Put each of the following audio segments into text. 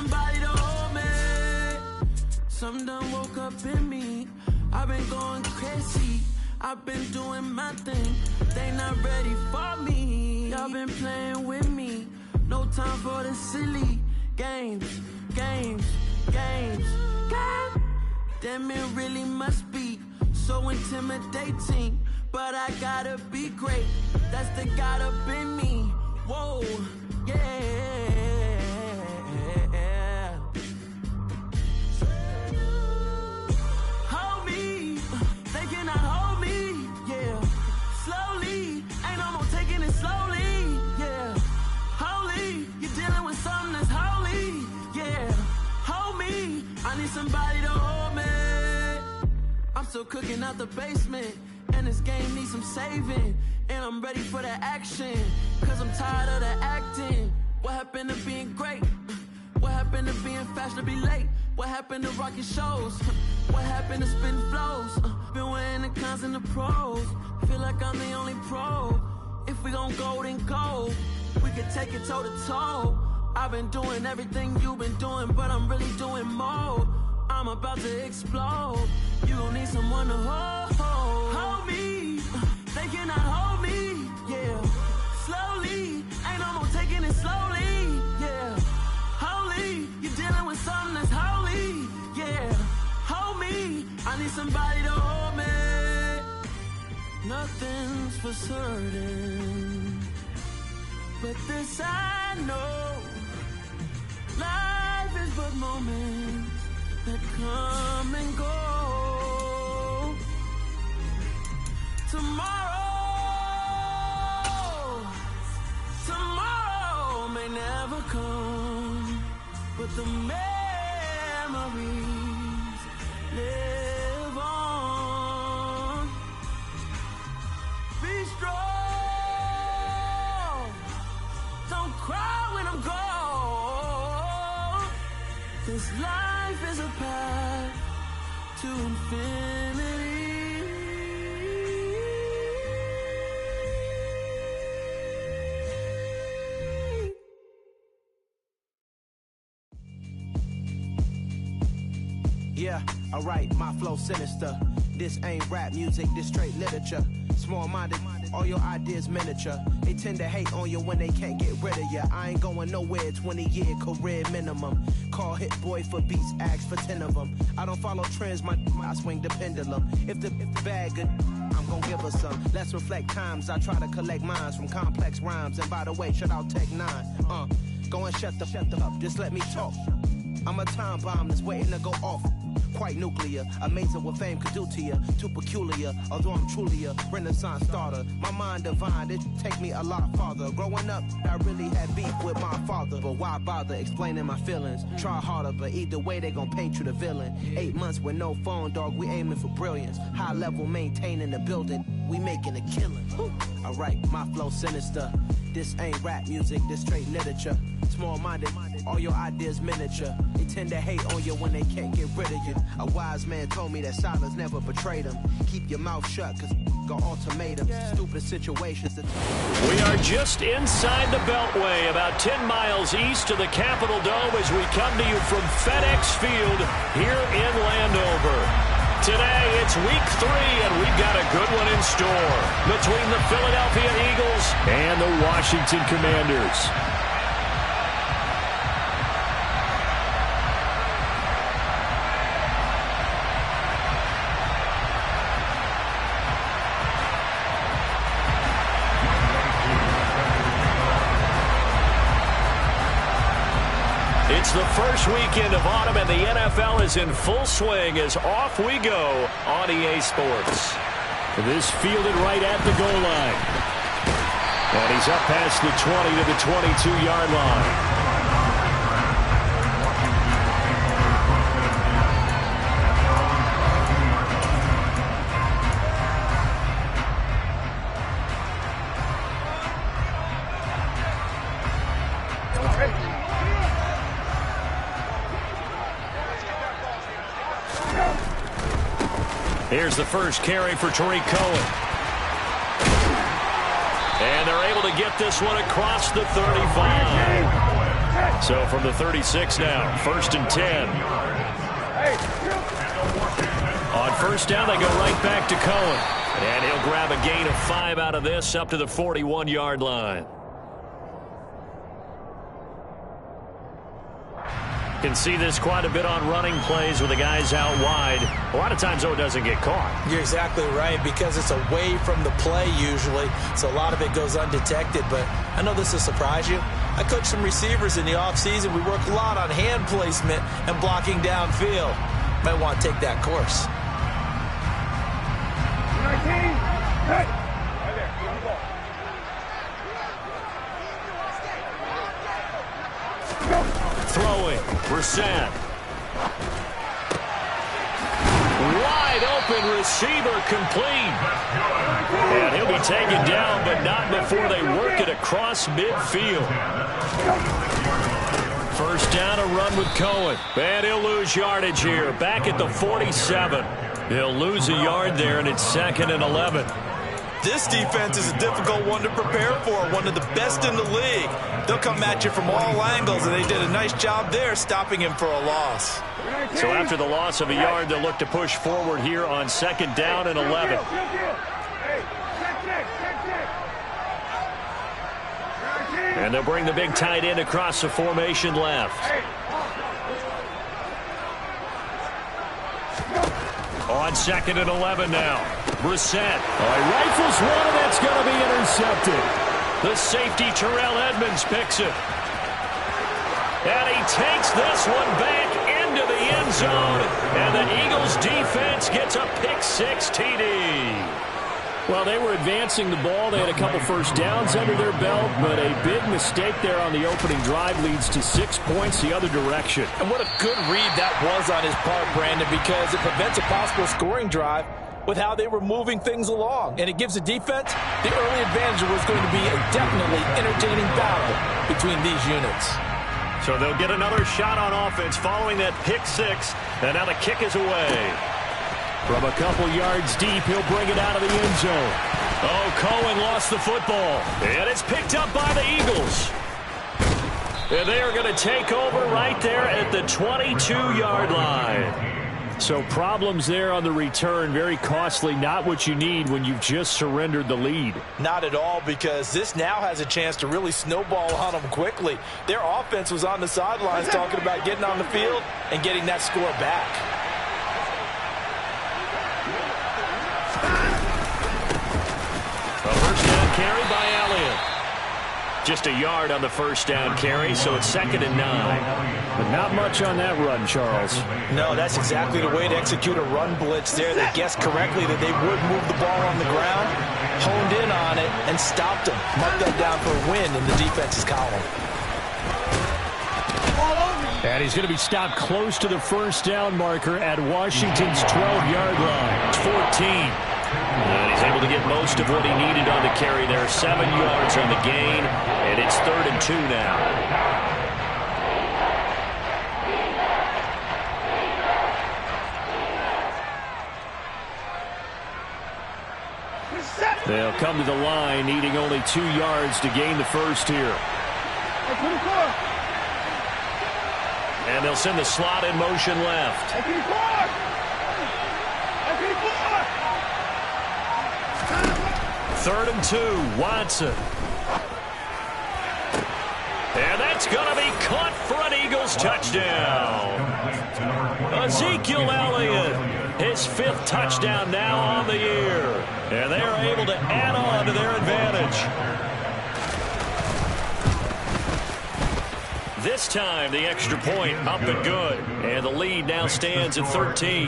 somebody to hold me. Something done woke up in me. I've been going crazy. I've been doing my thing. They not ready for me. Y'all been playing with me. No time for the silly games. Damn, it really must be so intimidating. But I gotta be great. That's the God up in me. Whoa, yeah. Hold me, they cannot hold me, yeah. Slowly, ain't no more taking it slowly, yeah. Holy, you're dealing with something that's holy, yeah. Hold me, I need somebody to hold me. I'm still cooking out the basement, and this game needs some saving. And I'm ready for the action, cause I'm tired of the acting. What happened to being great? What happened to being fashionably late? What happened to rocking shows? What happened to spitting flows? Been weighing the cons and the pros. Feel like I'm the only pro. If we gon' go, then go. We could take it toe to toe. I've been doing everything you've been doing, but I'm really doing more. I'm about to explode. You gon' need someone to hold me. They cannot hold me, yeah. Slowly, ain't no more taking it slowly, yeah. Holy, you're dealing with something that's holy, yeah. Hold me, I need somebody to hold me. Nothing's for certain, but this I know. Life is but moments that come and go. Tomorrow may never come, but the memories live on. Be strong, don't cry when I'm gone, 'cause life is a path to infinity. Yeah, alright, my flow sinister. This ain't rap music, this straight literature. Small-minded, all your ideas miniature. They tend to hate on you when they can't get rid of you. I ain't going nowhere, 20-year career minimum. Call Hit Boy for beats, ask for 10 of them. I don't follow trends, I swing the pendulum. If the bag good, I'm gon' give her some. Let's reflect times, I try to collect minds from complex rhymes. And by the way, shout out Tech 9. Go and shut the up, just let me talk. I'm a time bomb that's waiting to go off. Quite nuclear, amazing what fame could do to you. Too peculiar, although I'm truly a renaissance starter. My mind divine, it take me a lot farther. Growing up, I really had beef with my father. But why bother explaining my feelings? Try harder, but either way they gon' paint you the villain. 8 months with no phone, dog, we aiming for brilliance. High level maintaining the building, we making a killing. Alright, my flow sinister. This ain't rap music, this straight literature. Small-minded, all your ideas miniature. They tend to hate on you when they can't get rid of you. A wise man told me that silence never betrayed him. Keep your mouth shut, cause got ultimatums. Stupid situations. We are just inside the Beltway, about 10 miles east of the Capitol Dome as we come to you from FedEx Field here in Landover. Today, it's week 3, and we've got a good one in store between the Philadelphia Eagles and the Washington Commanders. It's the first weekend of autumn, and the NFL is in full swing as off we go on EA Sports. This fielded right at the goal line. And he's up past the 20 to the 22-yard line. Here's the first carry for Tariq Cohen. And they're able to get this one across the 35. So from the 36 now, 1st and 10. On 1st down, they go right back to Cohen. And he'll grab a gain of 5 out of this up to the 41-yard line. Can see this quite a bit on running plays with the guys out wide. A lot of times, though, it doesn't get caught. You're exactly right, because it's away from the play usually, so a lot of it goes undetected. But I know this will surprise you. I coach some receivers in the offseason. We work a lot on hand placement and blocking downfield. Might want to take that course. Throwing, Brissett. Wide open receiver complete. And he'll be taken down, but not before they work it across midfield. 1st down, a run with Cohen. And he'll lose yardage here, back at the 47. He'll lose a yard there, and it's 2nd and 11. This defense is a difficult one to prepare for, one of the best in the league. They'll come at you from all angles, and they did a nice job there stopping him for a loss. So after the loss of a yard, they'll look to push forward here on 2nd down and 11. And they'll bring the big tight end across the formation left. On 2nd and 11 now. Brissett. He rifles one, and that's going to be intercepted. The safety, Terrell Edmonds, picks it. And he takes this one back into the end zone. And the Eagles defense gets a pick-6 TD. Well, they were advancing the ball. They had a couple first downs under their belt, but a big mistake there on the opening drive leads to 6 points the other direction. And what a good read that was on his part, Brandon, because it prevents a possible scoring drive with how they were moving things along. And it gives the defense the early advantage. Was going to be a definitely entertaining battle between these units. So they'll get another shot on offense following that pick-6, and now the kick is away. From a couple yards deep, he'll bring it out of the end zone. Oh, Cohen lost the football. And it's picked up by the Eagles. And they are going to take over right there at the 22-yard line. So problems there on the return. Very costly. Not what you need when you've just surrendered the lead. Not at all, because this now has a chance to really snowball on them quickly. Their offense was on the sidelines talking about getting on the field and getting that score back. A first down carry by Elliott. Just a yard on the first down carry, so it's 2nd and 9. But not much on that run, Charles. No, that's exactly the way to execute a run blitz there. They guessed correctly that they would move the ball on the ground, honed in on it, and stopped them. Marked that down for a win in the defense's column. And he's going to be stopped close to the first down marker at Washington's 12-yard line. It's 14. And he's able to get most of what he needed on the carry there. 7 yards on the gain, and it's 3rd and 2 now. They'll come to the line, needing only 2 yards to gain the first here. And they'll send the slot in motion left. 3rd and 2, Watson. And that's going to be caught for an Eagles touchdown. Ezekiel Elliott, his 5th touchdown now on the year. And they are able to add on to their advantage. This time, the extra point up and good. And the lead now stands at 13.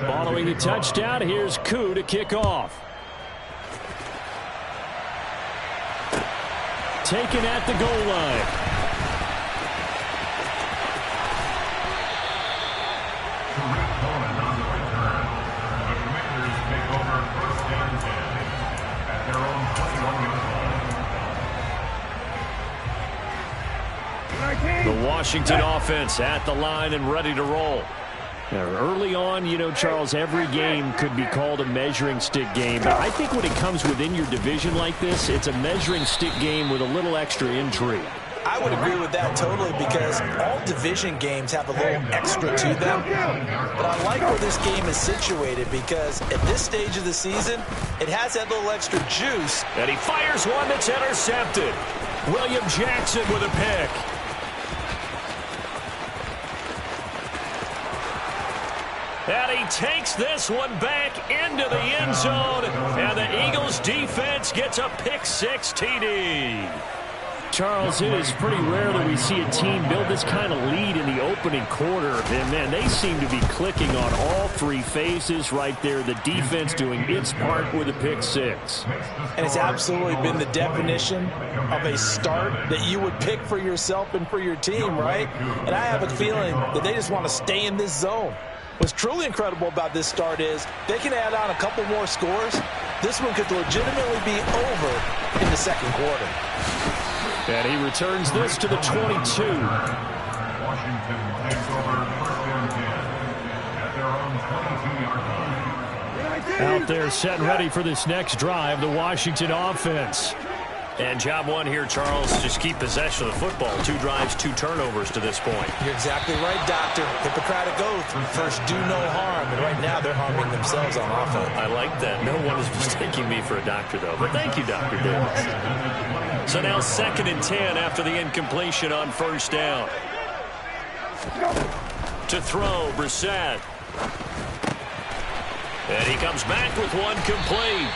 Following the touchdown, here's Koo to kick off. Taken at the goal line. The Washington offense at the line and ready to roll. Early on, Charles, every game could be called a measuring stick game. But I think when it comes within your division like this, it's a measuring stick game with a little extra intrigue. I would agree with that totally because all division games have a little extra to them. But I like where this game is situated because at this stage of the season, it has that little extra juice. And he fires one that's intercepted. William Jackson with a pick. And he takes this one back into the end zone. And the Eagles defense gets a pick-6 TD. Charles, it is pretty rare that we see a team build this kind of lead in the opening quarter. And, man, they seem to be clicking on all three phases right there. The defense doing its part with a pick-6. And it's absolutely been the definition of a start that you would pick for yourself and for your team, right? And I have a feeling that they just want to stay in this zone. What's truly incredible about this start is they can add on a couple more scores. This one could legitimately be over in the second quarter. And he returns this to the 22. Out there set and ready for this next drive, the Washington offense. And job one here, Charles, just keep possession of the football. 2 drives, 2 turnovers to this point. You're exactly right, Doctor. Hippocratic oath. First, do no harm. And right now, they're harming themselves on offense. I like that. No one is mistaking me for a doctor, though. But thank you, Dr. Davis. So now 2nd and 10 after the incompletion on first down. To throw, Brissett. And he comes back with one complete.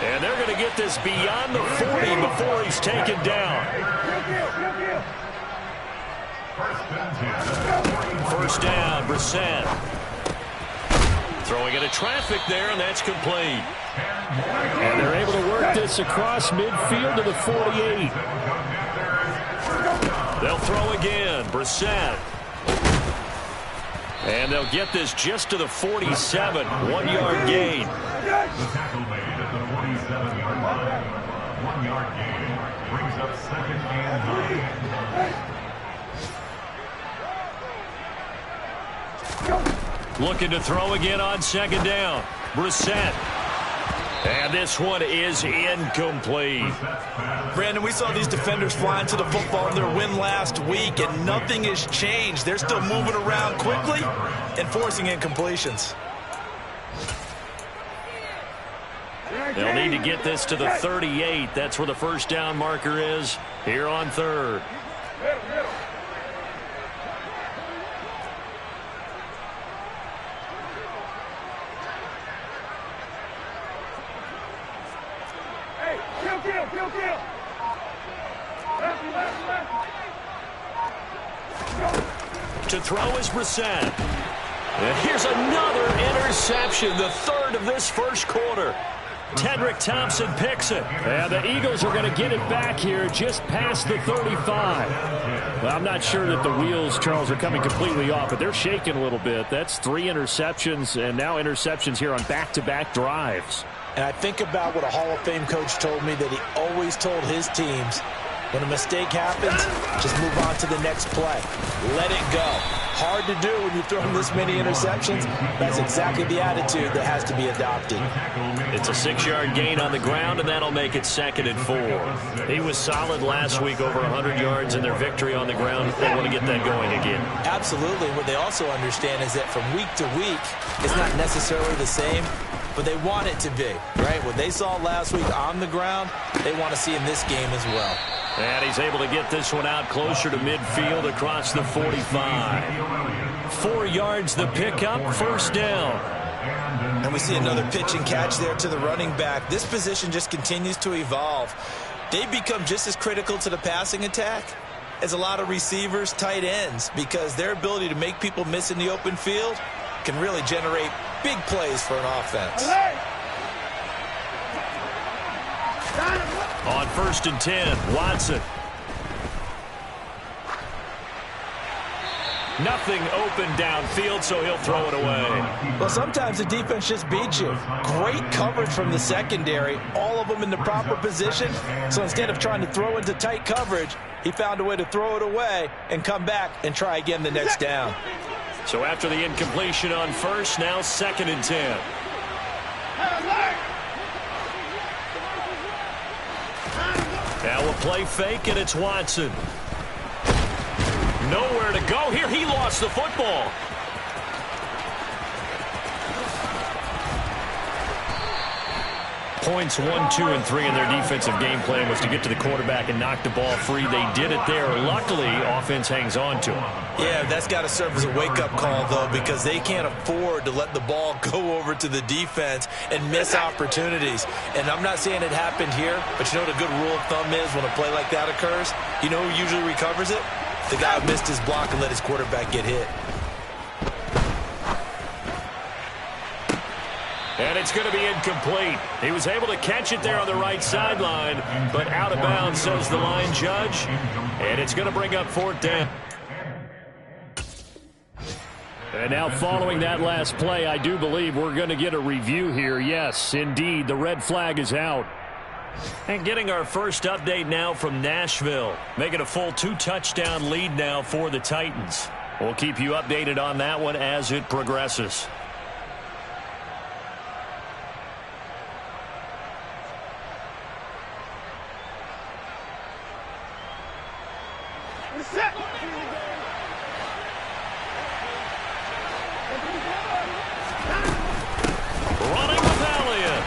And they're going to get this beyond the 40 before he's taken down. First down, Brissett. Throwing into traffic there, and that's complete. And they're able to work this across midfield to the 48. They'll throw again, Brissett. And they'll get this just to the 47, 1-yard gain. Looking to throw again on 2nd down. Brissett. And this one is incomplete. Brandon, we saw these defenders flying to the football in their win last week, and nothing has changed. They're still moving around quickly and forcing incompletions. They'll need to get this to the 38. That's where the first down marker is here on 3rd. To throw is Brissett. And here's another interception, the 3rd of this first quarter. Tedrick Thompson picks it. And the Eagles are going to get it back here just past the 35. Well, I'm not sure that the wheels, Charles, are coming completely off, but they're shaking a little bit. That's 3 interceptions, and now interceptions here on back-to-back drives. And I think about what a Hall of Fame coach told me that he always told his teams, when a mistake happens, just move on to the next play. Let it go. Hard to do when you've thrown this many interceptions. That's exactly the attitude that has to be adopted. It's a 6-yard gain on the ground, and that'll make it 2nd and 4. He was solid last week, over 100 yards in their victory on the ground. They want to get that going again. Absolutely. What they also understand is that from week to week, it's not necessarily the same, but they want it to be, right? What they saw last week on the ground, they want to see in this game as well. And he's able to get this one out closer to midfield across the 45. 4 yards the pickup, first down. And we see another pitch and catch there to the running back. This position just continues to evolve. They become just as critical to the passing attack as a lot of receivers, tight ends, because their ability to make people miss in the open field can really generate big plays for an offense. On 1st and 10, Watson. Nothing open downfield, so he'll throw it away. Well, sometimes the defense just beats you. Great coverage from the secondary, all of them in the proper position. So instead of trying to throw into tight coverage, he found a way to throw it away and come back and try again the next down. So after the incompletion on first, now 2nd and 10. Now we'll play fake, and it's Watson. Nowhere to go here. He lost the football. Points 1, 2, and 3 in their defensive game plan was to get to the quarterback and knock the ball free. They did it there. Luckily, offense hangs on to him. Yeah, that's got to serve as a wake-up call, though, because they can't afford to let the ball go over to the defense and miss opportunities. And I'm not saying it happened here, but you know what a good rule of thumb is when a play like that occurs? You know who usually recovers it? The guy who missed his block and let his quarterback get hit. And it's going to be incomplete. He was able to catch it there on the right sideline, but out of bounds, says the line judge. And it's going to bring up 4th down. And now following that last play, I do believe we're going to get a review here. Yes, indeed, the red flag is out. And getting our first update now from Nashville. Making a full 2-touchdown lead now for the Titans. We'll keep you updated on that one as it progresses. Running with Elliott.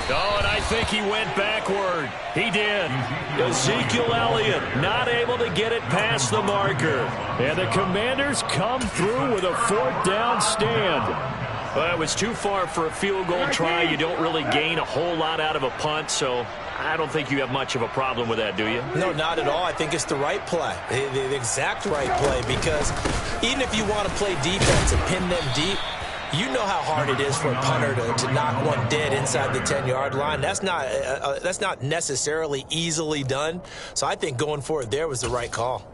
Oh, and I think he went backward. He did. Ezekiel Elliott not able to get it past the marker. And the Commanders come through with a 4th down stand. Well, it was too far for a field goal try. You don't really gain a whole lot out of a punt, so I don't think you have much of a problem with that, do you? No, not at all. I think it's the right play, the exact right play, because even if you want to play defense and pin them deep, you know how hard it is for a punter to knock one dead inside the 10-yard line. That's not necessarily easily done. So I think going for it there was the right call.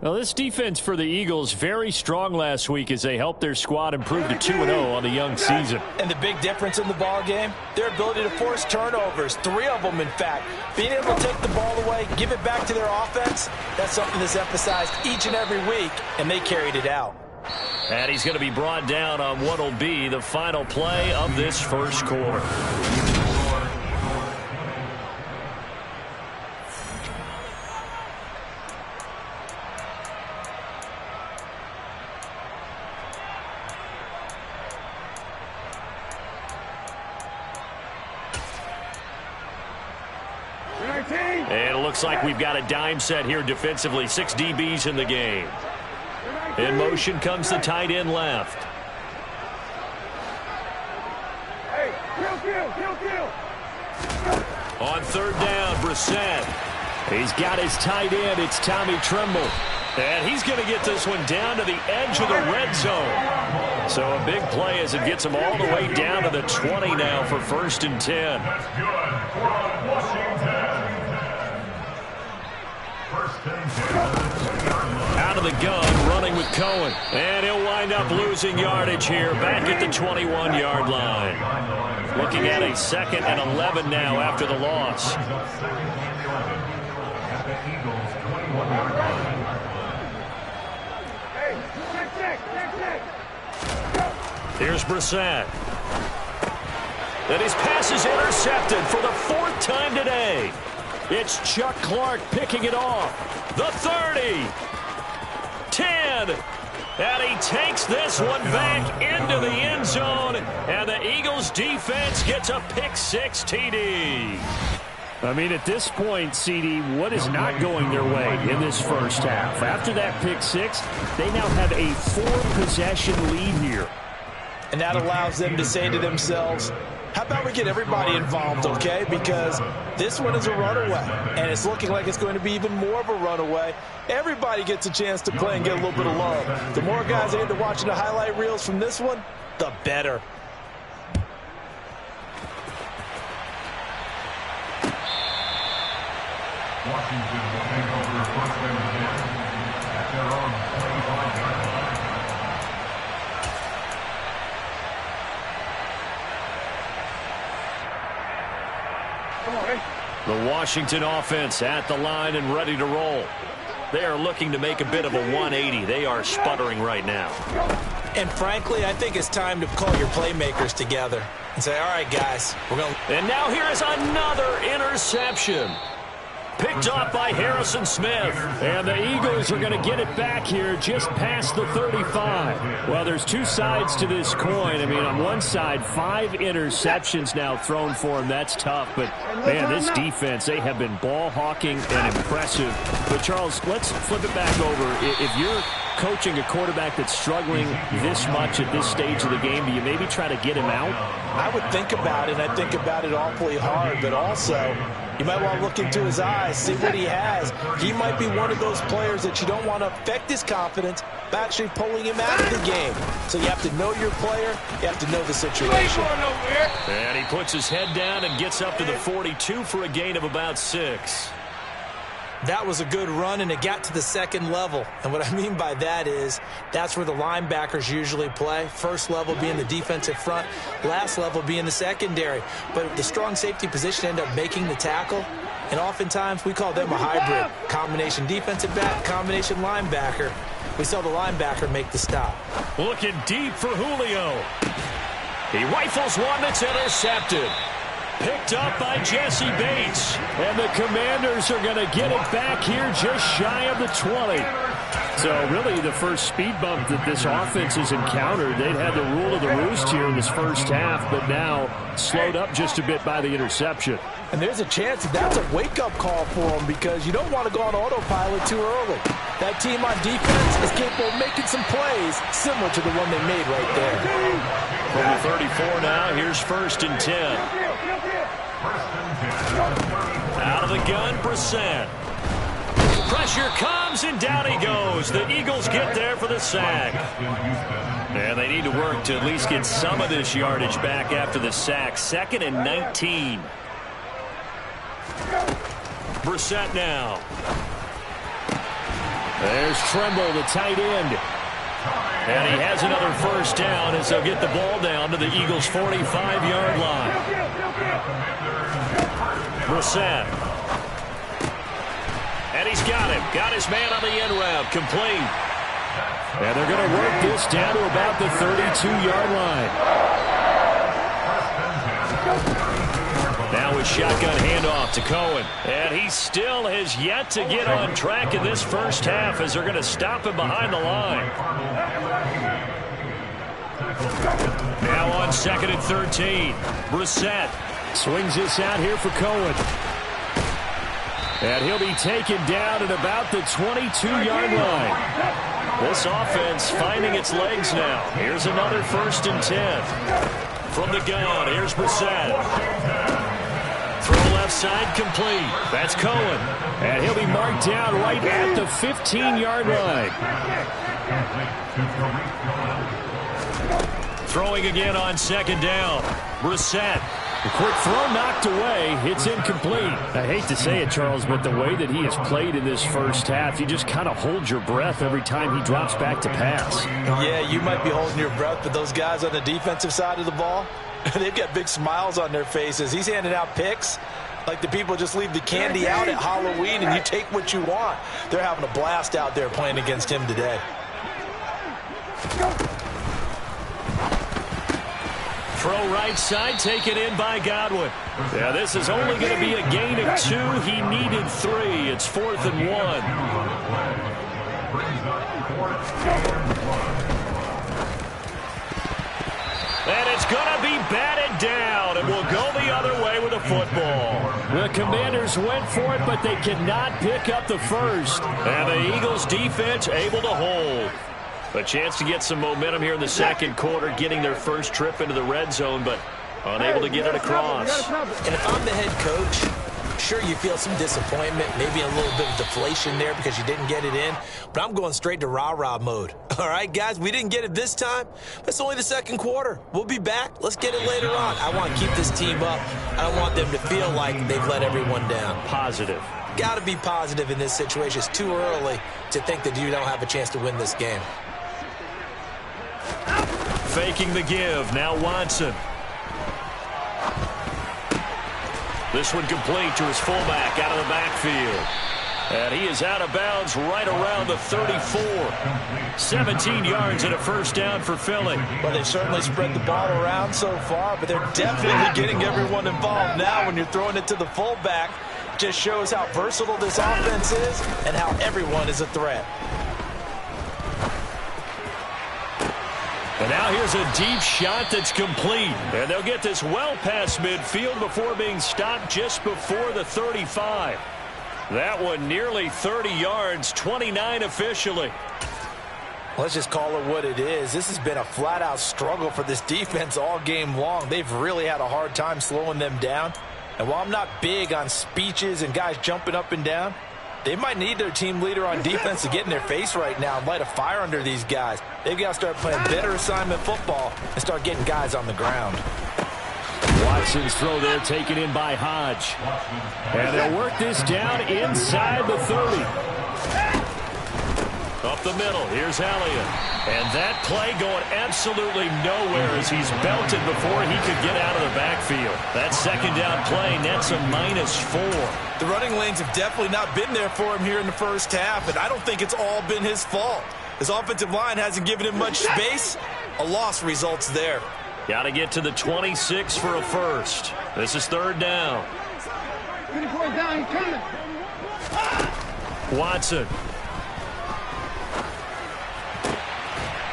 Well, this defense for the Eagles very strong last week as they helped their squad improve to 2-0 on the young season. And the big difference in the ball game, their ability to force turnovers, 3 of them in fact. Being able to take the ball away, give it back to their offense, that's something that's emphasized each and every week, and they carried it out. And he's going to be brought down on what will be the final play of this first quarter. And it looks like we've got a dime set here defensively. 6 DBs in the game. In motion comes the tight end left. On 3rd down, Brissett. He's got his tight end. It's Tommy Tremble. And he's going to get this one down to the edge of the red zone. So a big play as it gets him all the way down to the 20 now for 1st and 10. Out of the gun, running with Cohen. And he'll wind up losing yardage here back at the 21-yard line. Looking at a 2nd and 11 now after the loss. Here's Brissett. And his pass is intercepted for the 4th time today. It's Chuck Clark picking it off. The 30. 10. And he takes this one back into the end zone. And the Eagles defense gets a pick-6 TD. I mean, at this point, CD, what is not going their way in this first half? After that pick-6, they now have a 4-possession lead here. And that allows them to say to themselves, how about we get everybody involved, okay? Because this one is a runaway, and it's looking like it's going to be even more of a runaway. Everybody gets a chance to play and get a little bit of love. The more guys that get to watching the highlight reels from this one, the better. Washington will take over 1st and 10 at their own 25-yard line. The Washington offense at the line and ready to roll. They are looking to make a bit of a 180. They are sputtering right now. And frankly, I think it's time to call your playmakers together and say, all right, guys, we're going to... And now here is another interception. Picked off by Harrison Smith. And the Eagles are going to get it back here just past the 35. Well, there's two sides to this coin. I mean, on one side, 5 interceptions now thrown for him. That's tough. But, man, this defense, they have been ball hawking and impressive. But, Charles, let's flip it back over. If you're coaching a quarterback that's struggling this much at this stage of the game, do you maybe try to get him out? I would think about it, and I think about it awfully hard, but also you might want to look into his eyes, see what he has. He might be one of those players that you don't want to affect his confidence by actually pulling him out of the game. So you have to know your player. You have to know the situation. And he puts his head down and gets up to the 42 for a gain of about 6. That was a good run, and it got to the second level. And what I mean by that is that's where the linebackers usually play. First level being the defensive front, last level being the secondary. But the strong safety position ended up making the tackle, and oftentimes we call them a hybrid. Combination defensive back, combination linebacker. We saw the linebacker make the stop. Looking deep for Julio. He rifles one that's intercepted. Picked up by Jesse Bates. And the Commanders are going to get it back here just shy of the 20. So really the first speed bump that this offense has encountered. They'd had the rule of the roost here in this first half, but now slowed up just a bit by the interception. And there's a chance that's a wake-up call for them because you don't want to go on autopilot too early. That team on defense is capable of making some plays similar to the one they made right there. From the 34 now, here's 1st and 10. Out of the gun, Brissett. Pressure comes, and down he goes. The Eagles get there for the sack. And they need to work to at least get some of this yardage back after the sack. 2nd and 19. Brissett now. There's Tremble, the tight end. And he has another first down as they'll get the ball down to the Eagles' 45-yard line. Brissett. And he's got him. Got his man on the end route. Complete. And they're going to work this down to about the 32-yard line. Now with shotgun handoff to Cohen. And he still has yet to get on track in this first half as they're going to stop him behind the line. Now on 2nd and 13. Brissett swings this out here for Cohen. And he'll be taken down at about the 22-yard line. This offense finding its legs now. Here's another 1st and 10. From the gun, here's Brissett. Throw left side complete. That's Cohen. And he'll be marked down right at the 15-yard line. Throwing again on 2nd down. Brissett. The quick throw knocked away. It's incomplete. I hate to say it, Charles, but the way that he has played in this first half, you just kind of hold your breath every time he drops back to pass. Yeah, you might be holding your breath, but those guys on the defensive side of the ball, they've got big smiles on their faces. He's handing out picks like the people just leave the candy out at Halloween and you take what you want. They're having a blast out there playing against him today. Throw right side, taken in by Godwin. Yeah, this is only going to be a gain of 2. He needed 3. It's 4th and 1. And it's going to be batted down, and we'll go the other way with the football. The Commanders went for it, but they cannot pick up the first. And the Eagles defense able to hold. A chance to get some momentum here in the second quarter, getting their first trip into the red zone, but unable to get it across. And if I'm the head coach, sure you feel some disappointment, maybe a little bit of deflation there because you didn't get it in, but I'm going straight to rah-rah mode. All right, guys, we didn't get it this time. It's only the second quarter. We'll be back. Let's get it later on. I want to keep this team up. I don't want them to feel like they've let everyone down. Positive. Got to be positive in this situation. It's too early to think that you don't have a chance to win this game. Faking the give. Now Watson. This one complete to his fullback out of the backfield. And he is out of bounds right around the 34. 17 yards and a first down for Philly. Well, they certainly spread the ball around so far, but they're definitely getting everyone involved now when you're throwing it to the fullback. Just shows how versatile this offense is and how everyone is a threat. And now here's a deep shot that's complete. And they'll get this well past midfield before being stopped just before the 35. That one nearly 30 yards, 29 officially. Let's just call it what it is. This has been a flat-out struggle for this defense all game long. They've really had a hard time slowing them down. And while I'm not big on speeches and guys jumping up and down, they might need their team leader on defense to get in their face right now and light a fire under these guys. They've got to start playing better assignment football and start getting guys on the ground. Watson's throw there taken in by Hodge. And they'll work this down inside the 30. Up the middle, here's Elliott. And that play going absolutely nowhere as he's belted before he could get out of the backfield. That second down play nets a -4. The running lanes have definitely not been there for him here in the first half, and I don't think it's all been his fault. His offensive line hasn't given him much space. A loss results there. Got to get to the 26 for a first. This is third down. Watson.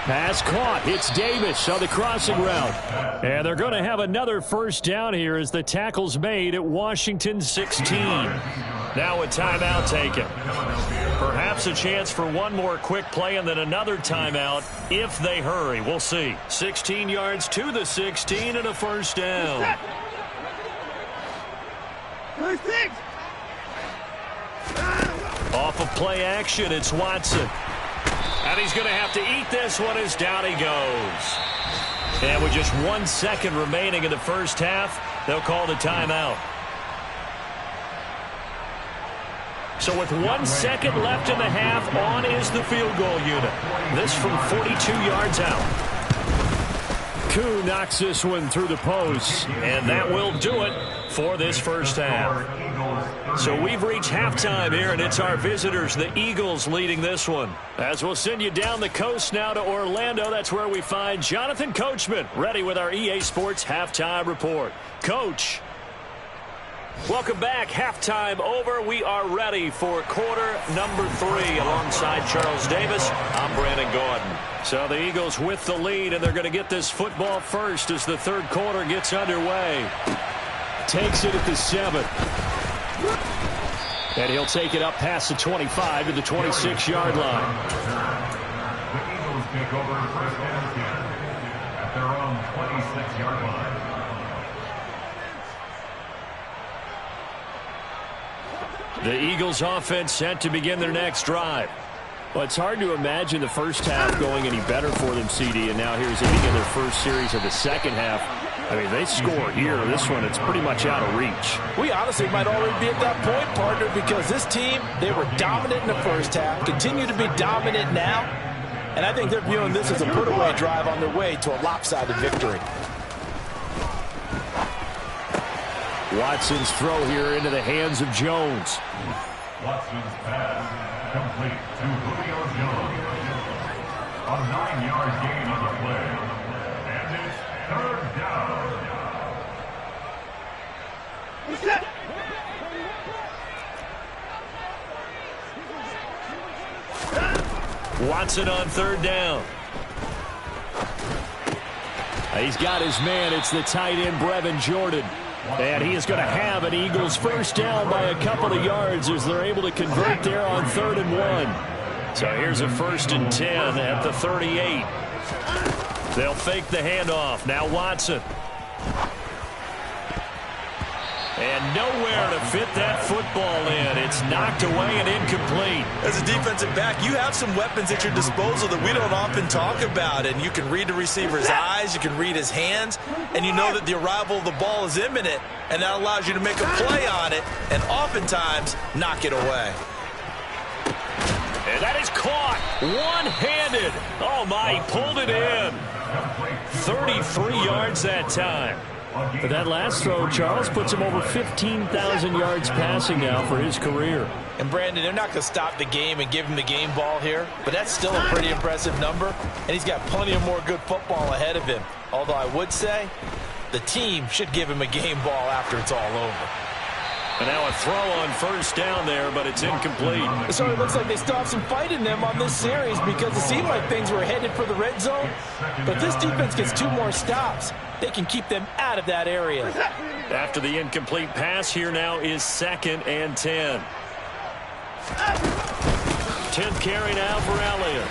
Pass caught. It's Davis on the crossing route. And they're going to have another first down here as the tackle's made at Washington 16. Now a timeout taken. Perhaps a chance for one more quick play and then another timeout if they hurry. We'll see. 16 yards to the 16 and a first down. Off of play action, it's Watson. And he's going to have to eat this one as down he goes. And with just 1 second remaining in the first half, they'll call the timeout. So with 1 second left in the half, on is the field goal unit. This from 42 yards out. Koo knocks this one through the post. And that will do it for this first half. So we've reached halftime here, and it's our visitors, the Eagles, leading this one. As we'll send you down the coast now to Orlando, that's where we find Jonathan Coachman, ready with our EA Sports Halftime Report. Coach. Welcome back. Halftime over. We are ready for quarter number 3 alongside Charles Davis. I'm Brandon Gordon. So the Eagles with the lead, and they're going to get this football first as the third quarter gets underway. Takes it at the 7. And he'll take it up past the 25 to the 26-yard line. The Eagles take over first and 10 at their own 26-yard line. The Eagles offense set to begin their next drive. Well, it's hard to imagine the first half going any better for them, CD, and now here's they begin their first series of the second half. I mean, they score here. This one, it's pretty much out of reach. We honestly might already be at that point, partner, because this team, they were dominant in the first half, continue to be dominant now, and I think they're viewing this as a put-away drive on their way to a lopsided victory. Watson's throw here into the hands of Jones. Watson's pass complete to Julio Jones. A 9-yard gain on the play. And it's third down. Watson on third down. He's got his man. It's the tight end, Brevin Jordan. And he is going to have an Eagles first down by a couple of yards as they're able to convert there on 3rd and 1. So here's a 1st and 10 at the 38. They'll fake the handoff. Now Watson. And nowhere to fit that football in. It's knocked away and incomplete. As a defensive back, you have some weapons at your disposal that we don't often talk about. And you can read the receiver's eyes, you can read his hands, and you know that the arrival of the ball is imminent. And that allows you to make a play on it and oftentimes knock it away. And that is caught one-handed. Oh, my, he pulled it in. 33 yards that time. But that last throw, Charles, puts him over 15,000 yards passing now for his career. And Brandon, they're not going to stop the game and give him the game ball here, but that's still a pretty impressive number, and he's got plenty of more good football ahead of him. Although I would say the team should give him a game ball after it's all over. And now a throw on first down there, but it's incomplete. So it looks like they still have some fight in them on this series because it seemed like things were headed for the red zone. But this defense gets 2 more stops. They can keep them out of that area. After the incomplete pass, here now is 2nd and 10. 10th carry now for Elliott.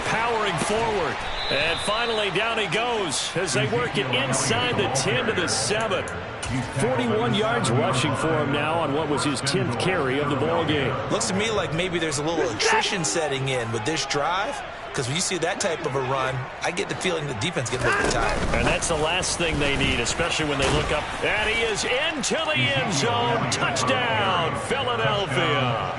Powering forward. And finally down he goes as they work it inside the 10 to the 7. 41 yards rushing for him now on what was his 10th carry of the ball game. Looks to me like maybe there's a little attrition setting in with this drive. Because when you see that type of a run, I get the feeling the defense gets a little bit tired. And that's the last thing they need, especially when they look up. And he is into the end zone. Touchdown, Philadelphia.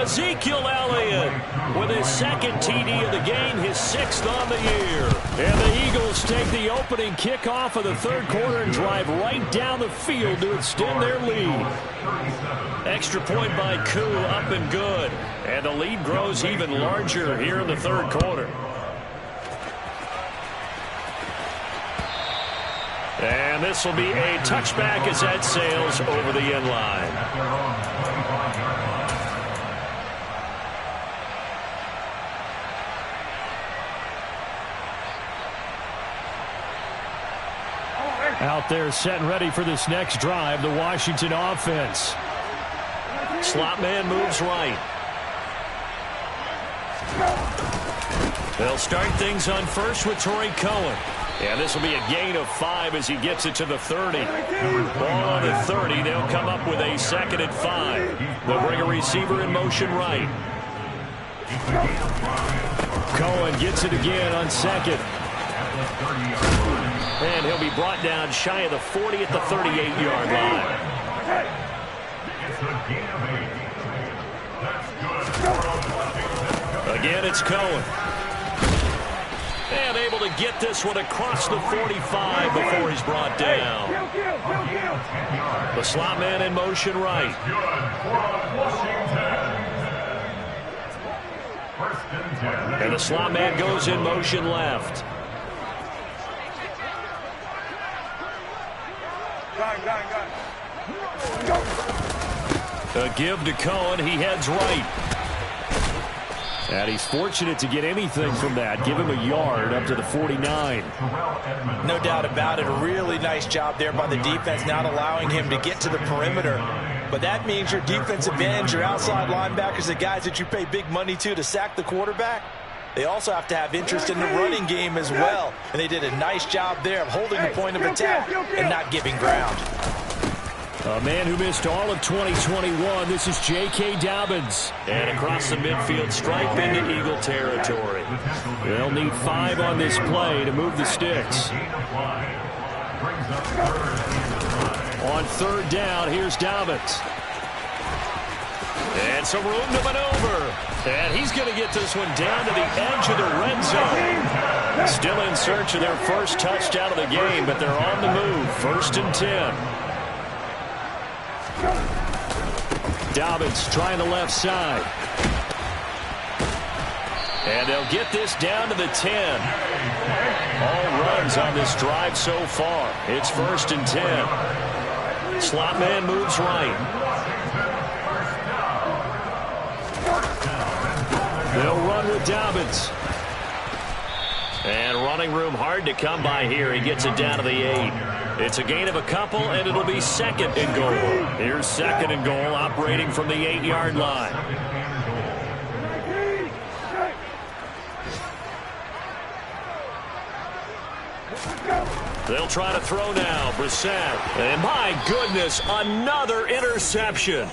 Ezekiel Elliott with his 2nd TD of the game, his 6th on the year. And the Eagles take the opening kickoff of the 3rd quarter and drive right down the field to extend their lead. Extra point by Koo, up and good. And the lead grows even larger here in the 3rd quarter. And this will be a touchback as that sails over the end line. Out there set and ready for this next drive, the Washington offense. Slot man moves right. They'll start things on first with Torrey Cohen. And this will be a gain of 5 as he gets it to the 30. Ball on the 30. They'll come up with a 2nd and 5. They'll bring a receiver in motion right. Cohen gets it again on 2nd. And he'll be brought down shy of the 40 at the 38-yard line. Again, it's Cohen. And able to get this one across the 45 before he's brought down. The slot man in motion right. And the slot man goes in motion left. A give to Cohen. He heads right. And he's fortunate to get anything from that. Give him a yard up to the 49. No doubt about it. A really nice job there by the defense, not allowing him to get to the perimeter. But that means your defensive ends, your outside linebackers, the guys that you pay big money to sack the quarterback, they also have to have interest in the running game as well. And they did a nice job there of holding the point of attack and not giving ground. A man who missed all of 2021, this is J.K. Dobbins. And across the midfield stripe into Eagle territory. They'll need 5 on this play to move the sticks. On 3rd down, here's Dobbins. And some room to maneuver. And he's going to get this one down to the edge of the red zone. Still in search of their first touchdown of the game, but they're on the move. 1st and 10. Dobbins trying the left side. And they'll get this down to the 10. All runs on this drive so far. It's 1st and 10. Slot man moves right. They'll run with Dobbins. And running room hard to come by here. He gets it down to the 8. It's a gain of a couple, and it'll be 2nd and goal. Here's 2nd and goal, operating from the 8-yard line. They'll try to throw now. Brissett. And my goodness, another interception.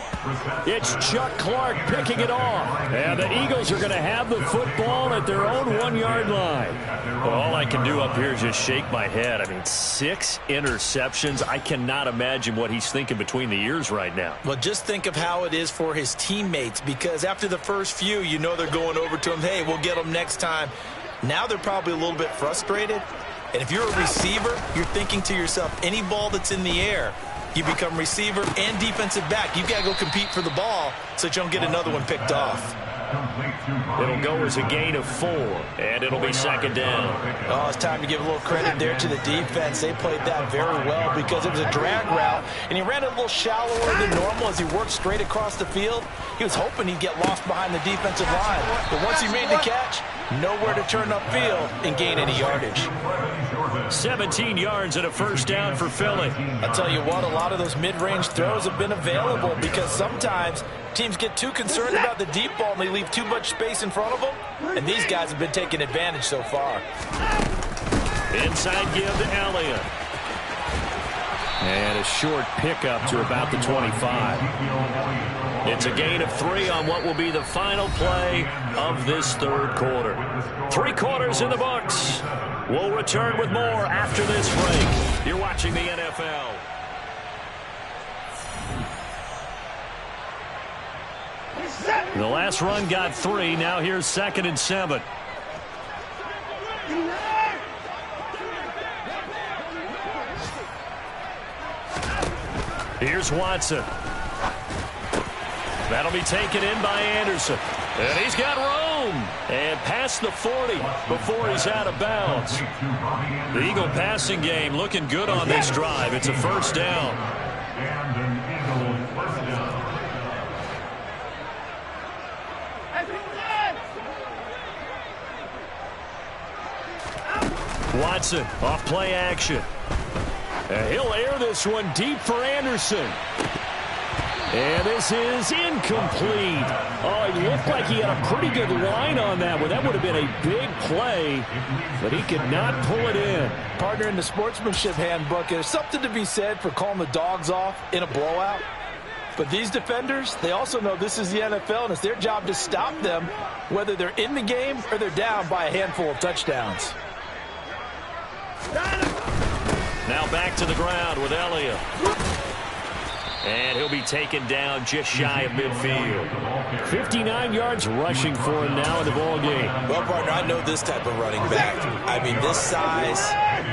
It's Chuck Clark picking it off. And the Eagles are going to have the football at their own 1-yard line. Well, all I can do up here is just shake my head. I mean, 6 interceptions. I cannot imagine what he's thinking between the ears right now. Well, just think of how it is for his teammates, because after the first few, you know they're going over to him, hey, we'll get them next time. Now they're probably a little bit frustrated. And if you're a receiver, you're thinking to yourself, any ball that's in the air, you become receiver and defensive back. You've got to go compete for the ball so that you don't get another one picked off. It'll go as a gain of 4, and it'll be second down. Oh, it's time to give a little credit there to the defense. They played that very well because it was a drag route, and he ran it a little shallower than normal as he worked straight across the field. He was hoping he'd get lost behind the defensive line, but once he made the catch, nowhere to turn upfield and gain any yardage. 17 yards and a first down for Philly. I'll tell you what, a lot of those mid-range throws have been available because sometimes teams get too concerned about the deep ball and they leave too much space in front of them, and these guys have been taking advantage so far. Inside give to Elliott. And a short pickup to about the 25. It's a gain of 3 on what will be the final play of this third quarter. 3 quarters in the books. We'll return with more after this break. You're watching the NFL. The last run got 3. Now here's 2nd and 7. Here's Watson. That'll be taken in by Anderson. And he's got room. And past the 40 before he's out of bounds. The Eagle passing game looking good on this drive. It's a first down. And an Eagle first down. Watson off play action. He'll air this one deep for Anderson. And this is incomplete. Oh, it looked like he had a pretty good line on that one. That would have been a big play, but he could not pull it in. Partner, in the sportsmanship handbook, there's something to be said for calling the dogs off in a blowout. But these defenders, they also know this is the NFL, and it's their job to stop them, whether they're in the game or they're down by a handful of touchdowns. Now back to the ground with Elliott. And he'll be taken down just shy of midfield. 59 yards rushing for him now in the ball game. Well, partner, I know this type of running back. I mean, this size,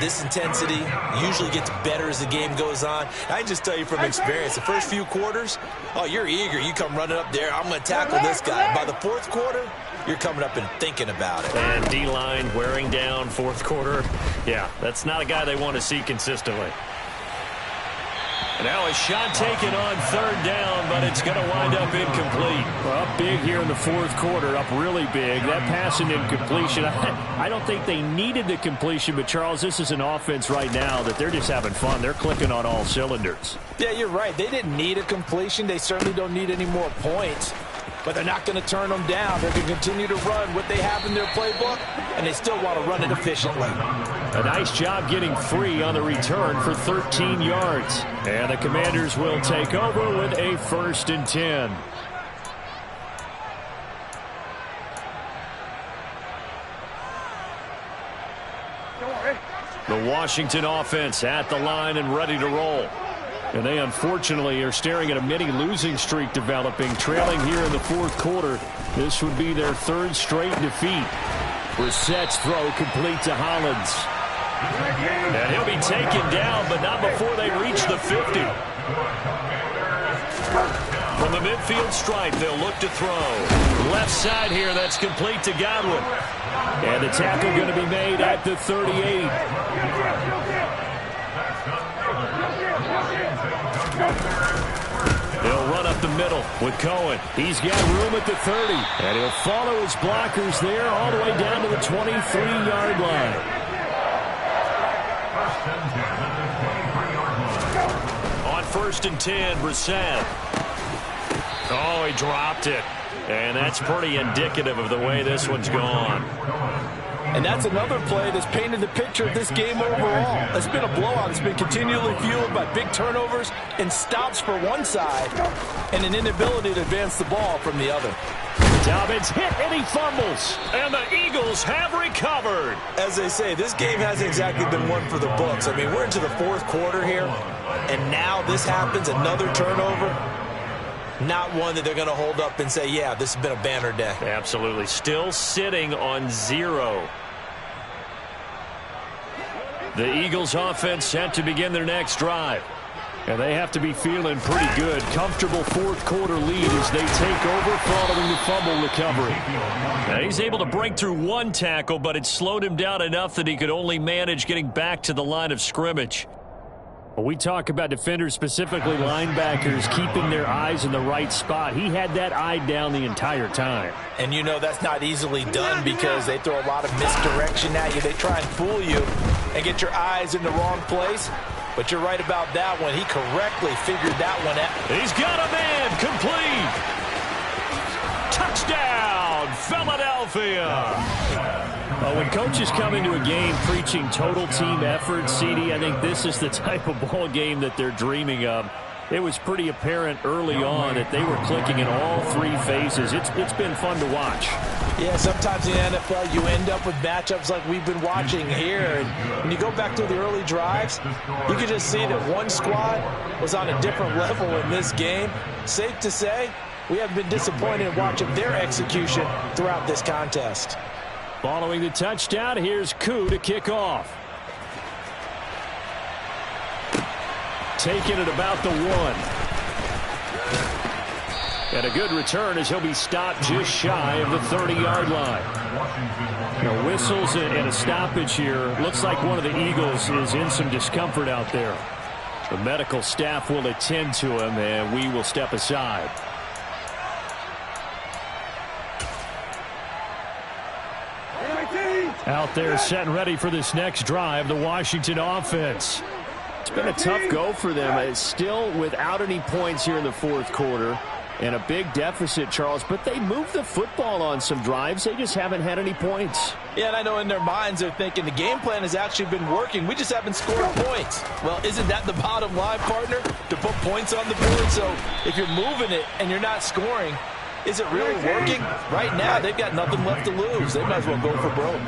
this intensity usually gets better as the game goes on. I can just tell you from experience, the first few quarters, oh, you're eager. You come running up there, I'm going to tackle this guy. By the fourth quarter, you're coming up and thinking about it. And D-line wearing down fourth quarter. Yeah, that's not a guy they want to see consistently. And now a shot taken on third down, but it's going to wind up incomplete. Well, up big here in the fourth quarter, up really big. That pass and incompletion, I don't think they needed the completion, but Charles, this is an offense right now that they're just having fun. They're clicking on all cylinders. Yeah, you're right. They didn't need a completion. They certainly don't need any more points. But they're not going to turn them down. They're going to continue to run what they have in their playbook, and they still want to run it efficiently. A nice job getting free on the return for 13 yards. And the Commanders will take over with a 1st and 10. The Washington offense at the line and ready to roll. And they, unfortunately, are staring at a mini losing streak developing, trailing here in the fourth quarter. This would be their 3rd straight defeat. Brissett's throw complete to Hollins. And he'll be taken down, but not before they reach the 50. From the midfield stripe, they'll look to throw. Left side here, that's complete to Godwin. And the tackle going to be made at the 38. He'll run up the middle with Cohen. He's got room at the 30. And he'll follow his blockers there all the way down to the 23-yard line. On 1st and 10, Brissett. Oh, he dropped it. And that's pretty indicative of the way this one's gone. And that's another play that's painted the picture of this game overall. It's been a blowout. It's been continually fueled by big turnovers and stops for one side and an inability to advance the ball from the other. Dobbins hit and he fumbles. And the Eagles have recovered. As they say, this game hasn't exactly been one for the books. I mean, we're into the fourth quarter here, and now this happens, another turnover. Not one that they're going to hold up and say, yeah, this has been a banner day. Absolutely. Still sitting on 0. The Eagles offense set to begin their next drive. And they have to be feeling pretty good. Comfortable fourth quarter lead as they take over following the fumble recovery. Now he's able to break through one tackle, but it slowed him down enough that he could only manage getting back to the line of scrimmage. When we talk about defenders, specifically linebackers, keeping their eyes in the right spot. He had that eye down the entire time. And you know that's not easily done because they throw a lot of misdirection at you. They try and fool you and get your eyes in the wrong place. But you're right about that one. He correctly figured that one out. He's got a man. Complete. Touchdown, Philadelphia. When coaches come into a game preaching total team effort, CD, I think this is the type of ball game that they're dreaming of. It was pretty apparent early on that they were clicking in all three phases. It's been fun to watch. Yeah, sometimes in the NFL you end up with matchups like we've been watching here. And when you go back to the early drives, you can just see that one squad was on a different level in this game. Safe to say, we haven't been disappointed in watching their execution throughout this contest. Following the touchdown, here's Koo to kick off. Taking it about the 1. And a good return as he'll be stopped just shy of the 30-yard line. Now whistles and a stoppage here. Looks like one of the Eagles is in some discomfort out there. The medical staff will attend to him, and we will step aside. Out there set and ready for this next drive, the Washington offense. It's been a tough go for them. It's still without any points here in the fourth quarter. And a big deficit, Charles, but they moved the football on some drives. They just haven't had any points. Yeah, and I know in their minds they're thinking the game plan has actually been working. We just haven't scored points. Well, isn't that the bottom line, partner? To put points on the board. So if you're moving it and you're not scoring, is it really working? Right now, they've got nothing left to lose. They might as well go for broke.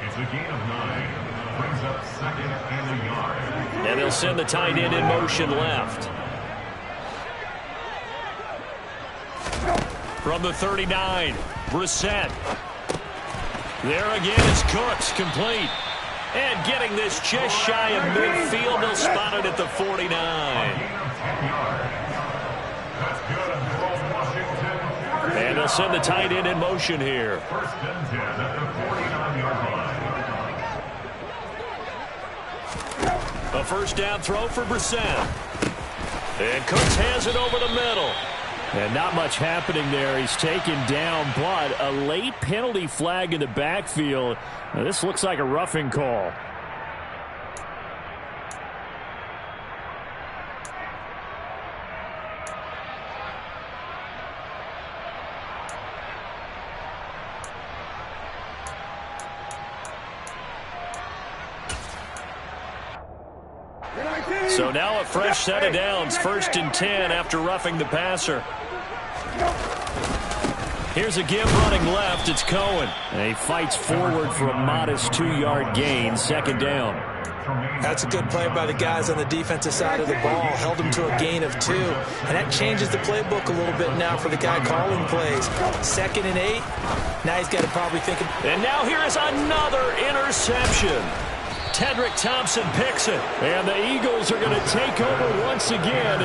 It's a gain of 9. Brings up second and a yard. And they'll send the tight end in motion left. From the 39, Brissett. There again is Cooks, complete. And getting this just shy of midfield, they'll spot it at the 49. And they'll send the tight end in motion here. First and 10 at the 49-yard line. A first down throw for Brissett. And Cooks has it over the middle. And not much happening there. He's taken down, but a late penalty flag in the backfield. Now, this looks like a roughing call. So now a fresh set of downs, 1st and 10 after roughing the passer. Here's a give running left. It's Cohen. And he fights forward for a modest 2-yard gain, 2nd down. That's a good play by the guys on the defensive side of the ball. Held him to a gain of 2. And that changes the playbook a little bit now for the guy calling plays. 2nd and 8. Now he's got to probably think. And now here is another interception. Tedrick Thompson picks it. And the Eagles are going to take over once again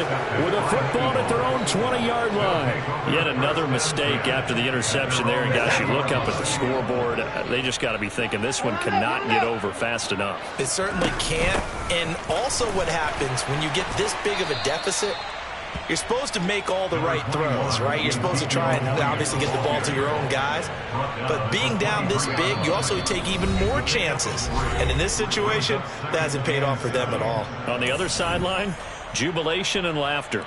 with a football at their own 20-yard line. Yet another mistake after the interception there. And, guys, you look up at the scoreboard. They just got to be thinking this one cannot get over fast enough. It certainly can't. And also what happens when you get this big of a deficit, you're supposed to make all the right throws, right? You're supposed to try and obviously get the ball to your own guys. But being down this big, you also take even more chances. And in this situation, that hasn't paid off for them at all. On the other sideline, jubilation and laughter.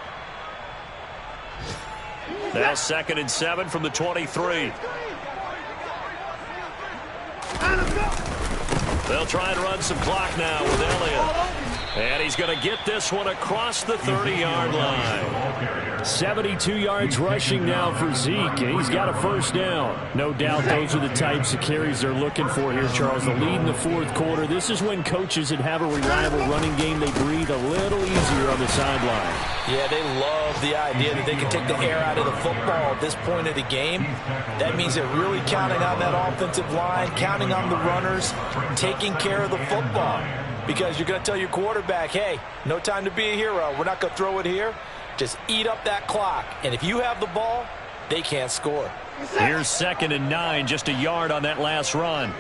Now 2nd and 7 from the 23. They'll try and run some clock now with Elliott. And he's going to get this one across the 30-yard line. 72 yards rushing now for Zeke, and he's got a first down. No doubt those are the types of carries they're looking for here, Charles. The lead in the fourth quarter. This is when coaches that have a reliable running game, they breathe a little easier on the sideline. Yeah, they love the idea that they can take the air out of the football at this point of the game. That means they're really counting on that offensive line, counting on the runners, taking care of the football. Because you're going to tell your quarterback, hey, no time to be a hero. We're not going to throw it here. Just eat up that clock. And if you have the ball, they can't score. Here's 2nd and 9, just a yard on that last run.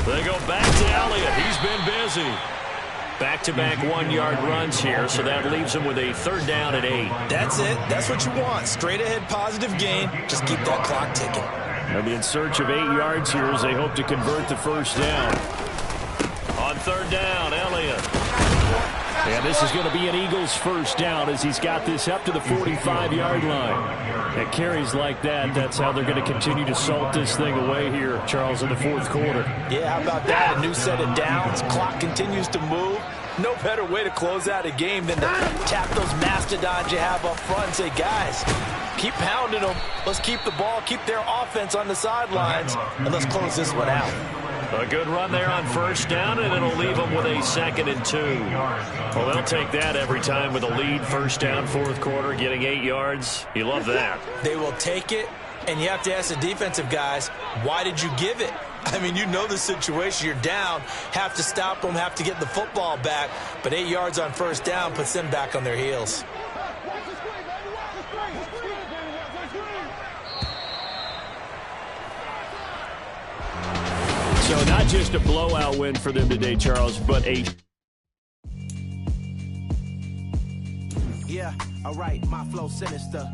They go back to Elliott. He's been busy. Back-to-back 1-yard runs here, so that leaves him with a 3rd down at 8. That's it. That's what you want. Straight ahead positive gain. Just keep that clock ticking. They'll be in search of 8 yards here as they hope to convert the first down. On 3rd down, Elliott. And this is going to be an Eagles first down as he's got this up to the 45-yard line. At carries like that, that's how they're going to continue to salt this thing away here, Charles, in the fourth quarter. Yeah, how about that? A new set of downs. Clock continues to move. No better way to close out a game than to tap those mastodons you have up front and say, guys, keep pounding them. Let's keep the ball, keep their offense on the sidelines, and let's close this one out. A good run there on first down, and it'll leave them with a 2nd and 2. Well, they'll take that every time with a lead. First down, fourth quarter, getting 8 yards. You love that. They will take it, and you have to ask the defensive guys, why did you give it? I mean, you know the situation. You're down, have to stop them, have to get the football back, but 8 yards on first down puts them back on their heels. So not just a blowout win for them today, Charles, but a... Yeah, all right, my flow sinister.